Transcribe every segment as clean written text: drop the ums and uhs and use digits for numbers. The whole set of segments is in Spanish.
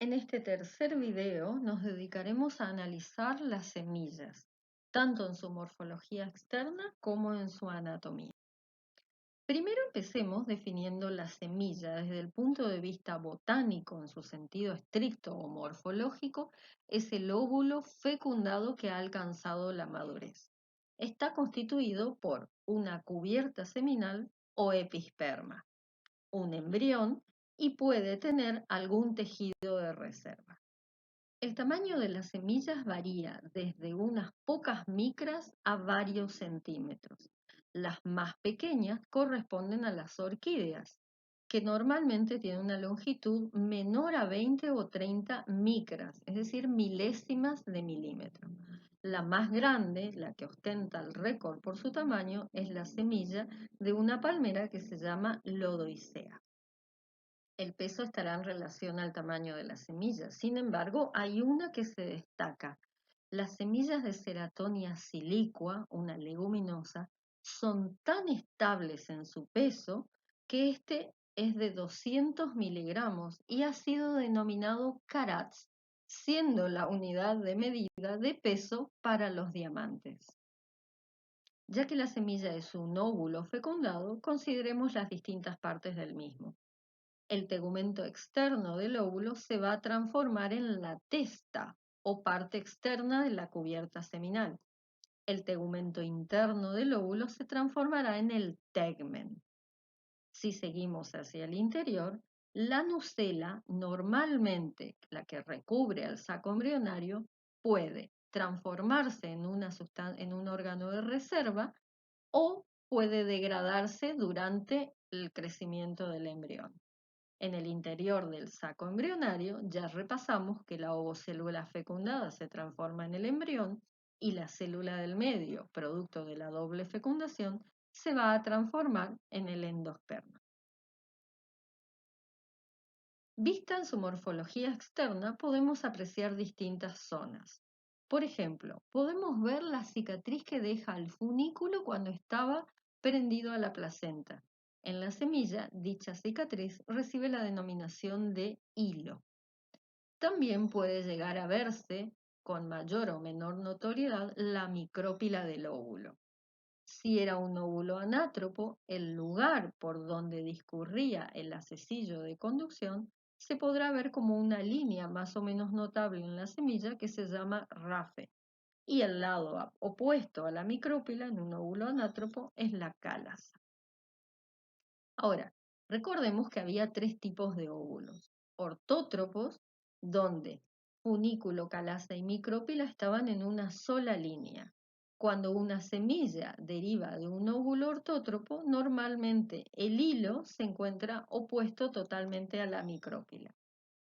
En este tercer video nos dedicaremos a analizar las semillas, tanto en su morfología externa como en su anatomía. Primero empecemos definiendo la semilla desde el punto de vista botánico, en su sentido estricto o morfológico, es el óvulo fecundado que ha alcanzado la madurez. Está constituido por una cubierta seminal o episperma, un embrión y puede tener algún tejido de reserva. El tamaño de las semillas varía desde unas pocas micras a varios centímetros. Las más pequeñas corresponden a las orquídeas, que normalmente tienen una longitud menor a 20 o 30 micras, es decir, milésimas de milímetro. La más grande, la que ostenta el récord por su tamaño, es la semilla de una palmera que se llama Lodoicea. El peso estará en relación al tamaño de la semilla. Sin embargo, hay una que se destaca. Las semillas de Ceratonia silicua, una leguminosa, son tan estables en su peso que este es de 200 miligramos y ha sido denominado carats, siendo la unidad de medida de peso para los diamantes. Ya que la semilla es un óvulo fecundado, consideremos las distintas partes del mismo. El tegumento externo del óvulo se va a transformar en la testa o parte externa de la cubierta seminal. El tegumento interno del óvulo se transformará en el tegmen. Si seguimos hacia el interior, la nucela, normalmente la que recubre al saco embrionario, puede transformarse en un órgano de reserva o puede degradarse durante el crecimiento del embrión. En el interior del saco embrionario ya repasamos que la ovocélula fecundada se transforma en el embrión y la célula del medio, producto de la doble fecundación, se va a transformar en el endosperma. Vista en su morfología externa, podemos apreciar distintas zonas. Por ejemplo, podemos ver la cicatriz que deja el funículo cuando estaba prendido a la placenta. En la semilla, dicha cicatriz recibe la denominación de hilo. También puede llegar a verse con mayor o menor notoriedad la micrópila del óvulo. Si era un óvulo anátropo, el lugar por donde discurría el acesillo de conducción se podrá ver como una línea más o menos notable en la semilla que se llama rafe, y el lado opuesto a la micrópila en un óvulo anátropo es la cálasa. Ahora, recordemos que había tres tipos de óvulos: ortótropos, donde funículo, calaza y micrópila estaban en una sola línea. Cuando una semilla deriva de un óvulo ortótropo, normalmente el hilo se encuentra opuesto totalmente a la micrópila.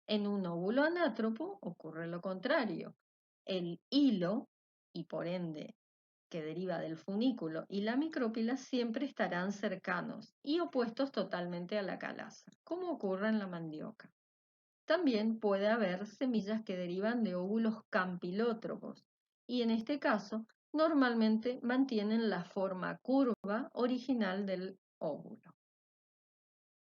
En un óvulo anátropo ocurre lo contrario. El hilo, y por ende que deriva del funículo, y la micrópila siempre estarán cercanos y opuestos totalmente a la calaza, como ocurre en la mandioca. También puede haber semillas que derivan de óvulos campilótropos, y en este caso normalmente mantienen la forma curva original del óvulo.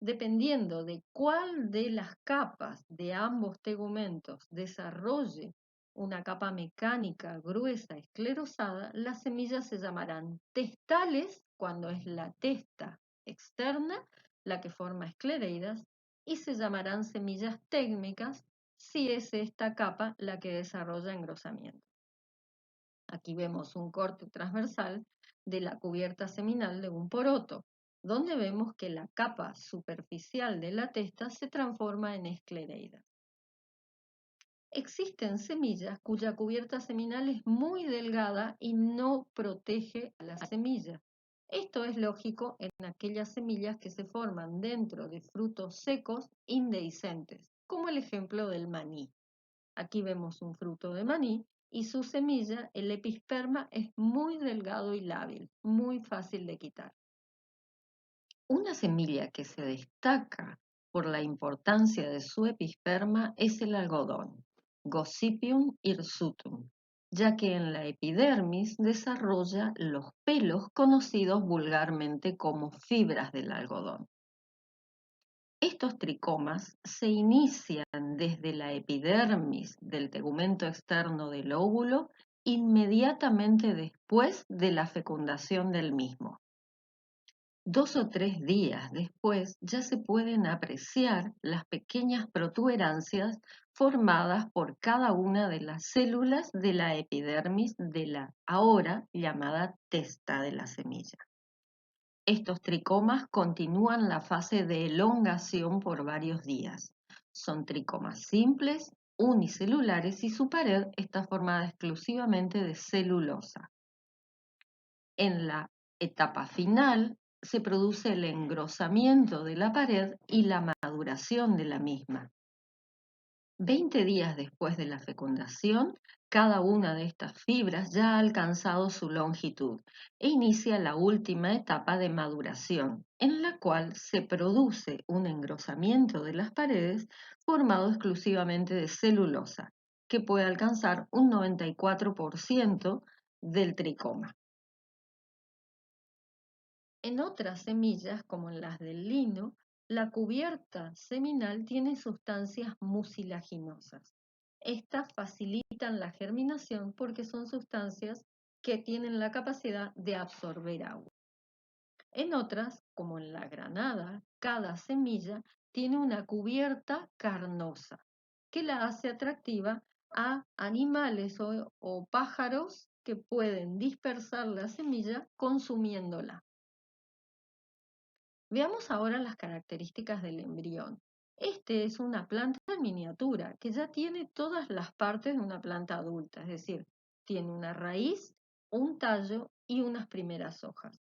Dependiendo de cuál de las capas de ambos tegumentos desarrolle una capa mecánica gruesa esclerosada, las semillas se llamarán testales cuando es la testa externa la que forma esclereidas, y se llamarán semillas técnicas si es esta capa la que desarrolla engrosamiento. Aquí vemos un corte transversal de la cubierta seminal de un poroto, donde vemos que la capa superficial de la testa se transforma en esclereidas. Existen semillas cuya cubierta seminal es muy delgada y no protege a la semilla. Esto es lógico en aquellas semillas que se forman dentro de frutos secos indehiscentes, como el ejemplo del maní. Aquí vemos un fruto de maní y su semilla, el episperma, es muy delgado y lábil, muy fácil de quitar. Una semilla que se destaca por la importancia de su episperma es el algodón, Gossypium hirsutum, ya que en la epidermis desarrolla los pelos conocidos vulgarmente como fibras del algodón. Estos tricomas se inician desde la epidermis del tegumento externo del óvulo inmediatamente después de la fecundación del mismo. 2 o 3 días después ya se pueden apreciar las pequeñas protuberancias formadas por cada una de las células de la epidermis de la ahora llamada testa de la semilla. Estos tricomas continúan la fase de elongación por varios días. Son tricomas simples, unicelulares y su pared está formada exclusivamente de celulosa. En la etapa final se produce el engrosamiento de la pared y la maduración de la misma. 20 días después de la fecundación, cada una de estas fibras ya ha alcanzado su longitud e inicia la última etapa de maduración, en la cual se produce un engrosamiento de las paredes formado exclusivamente de celulosa, que puede alcanzar un 94% del tricoma. En otras semillas, como en las del lino, la cubierta seminal tiene sustancias mucilaginosas. Estas facilitan la germinación porque son sustancias que tienen la capacidad de absorber agua. En otras, como en la granada, cada semilla tiene una cubierta carnosa que la hace atractiva a animales o pájaros que pueden dispersar la semilla consumiéndola. Veamos ahora las características del embrión. Este es una planta en miniatura que ya tiene todas las partes de una planta adulta, es decir, tiene una raíz, un tallo y unas primeras hojas.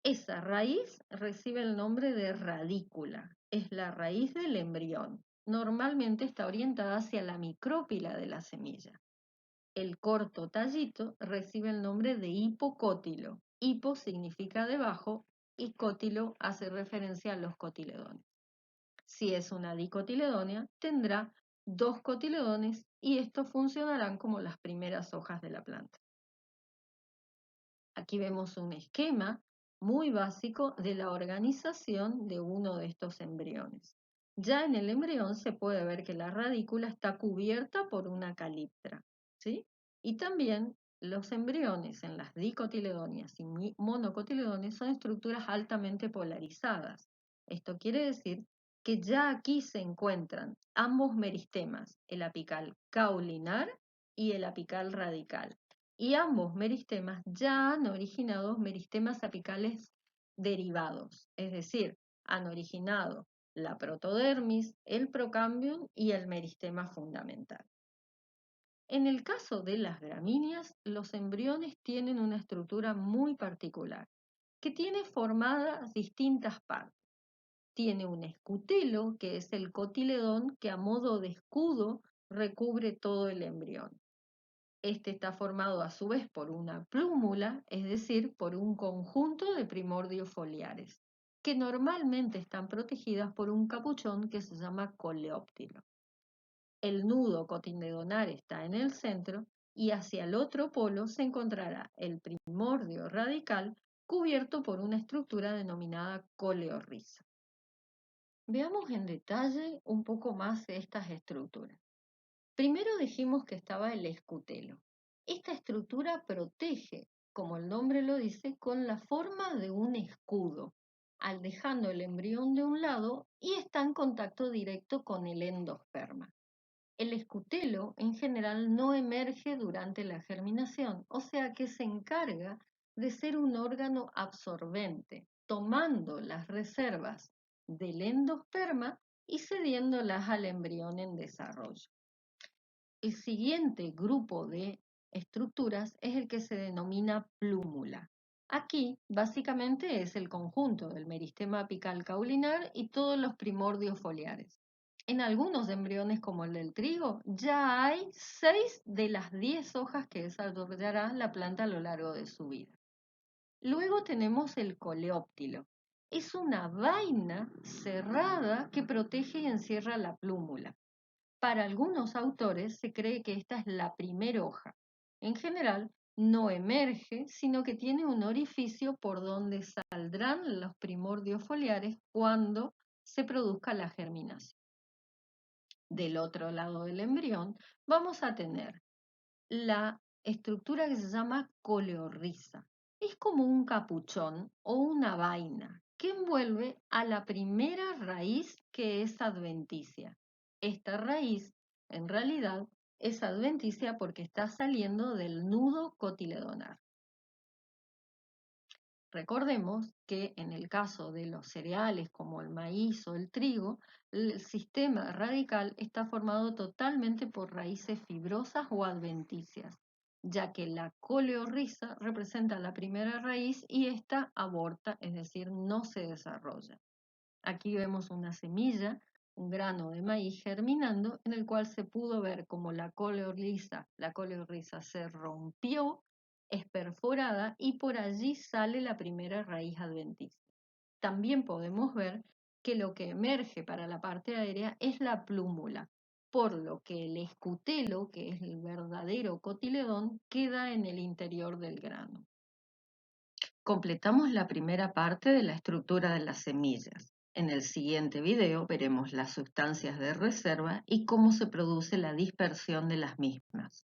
Esa raíz recibe el nombre de radícula, es la raíz del embrión. Normalmente está orientada hacia la micrópila de la semilla. El corto tallito recibe el nombre de hipocótilo. Hipo significa debajo y cótilo hace referencia a los cotiledones. Si es una dicotiledonia, tendrá 2 cotiledones y estos funcionarán como las primeras hojas de la planta. Aquí vemos un esquema muy básico de la organización de uno de estos embriones. Ya en el embrión se puede ver que la radícula está cubierta por una caliptra, ¿sí? Y también los embriones en las dicotiledonias y monocotiledonias son estructuras altamente polarizadas. Esto quiere decir que ya aquí se encuentran ambos meristemas, el apical caulinar y el apical radical. Y ambos meristemas ya han originado meristemas apicales derivados, es decir, han originado la protodermis, el procambium y el meristema fundamental. En el caso de las gramíneas, los embriones tienen una estructura muy particular, que tiene formadas distintas partes. Tiene un escutelo, que es el cotiledón, que a modo de escudo recubre todo el embrión. Este está formado a su vez por una plúmula, es decir, por un conjunto de primordios foliares, que normalmente están protegidas por un capuchón que se llama coleóptilo. El nudo cotiledonar está en el centro y hacia el otro polo se encontrará el primordio radical cubierto por una estructura denominada coleorriza. Veamos en detalle un poco más estas estructuras. Primero dijimos que estaba el escutelo. Esta estructura protege, como el nombre lo dice, con la forma de un escudo, al dejando el embrión de un lado y está en contacto directo con el endosperma. El escutelo en general no emerge durante la germinación, o sea que se encarga de ser un órgano absorbente, tomando las reservas del endosperma y cediéndolas al embrión en desarrollo. El siguiente grupo de estructuras es el que se denomina plúmula. Aquí básicamente es el conjunto del meristema apical caulinar y todos los primordios foliares. En algunos embriones como el del trigo ya hay 6 de las 10 hojas que desarrollará la planta a lo largo de su vida. Luego tenemos el coleóptilo. Es una vaina cerrada que protege y encierra la plúmula. Para algunos autores se cree que esta es la primera hoja. En general, no emerge, sino que tiene un orificio por donde saldrán los primordios foliares cuando se produzca la germinación. Del otro lado del embrión vamos a tener la estructura que se llama coleorrisa. Es como un capuchón o una vaina que envuelve a la primera raíz que es adventicia. Esta raíz, en realidad, es adventicia porque está saliendo del nudo cotiledonar. Recordemos que en el caso de los cereales como el maíz o el trigo, el sistema radical está formado totalmente por raíces fibrosas o adventicias, ya que la coleorrisa representa la primera raíz y esta aborta, es decir, no se desarrolla. Aquí vemos una semilla, un grano de maíz germinando, en el cual se pudo ver como la coleorrisa se rompió, es perforada y por allí sale la primera raíz adventicia. También podemos ver que lo que emerge para la parte aérea es la plúmula, por lo que el escutelo, que es el verdadero cotiledón, queda en el interior del grano. Completamos la primera parte de la estructura de las semillas. En el siguiente video veremos las sustancias de reserva y cómo se produce la dispersión de las mismas.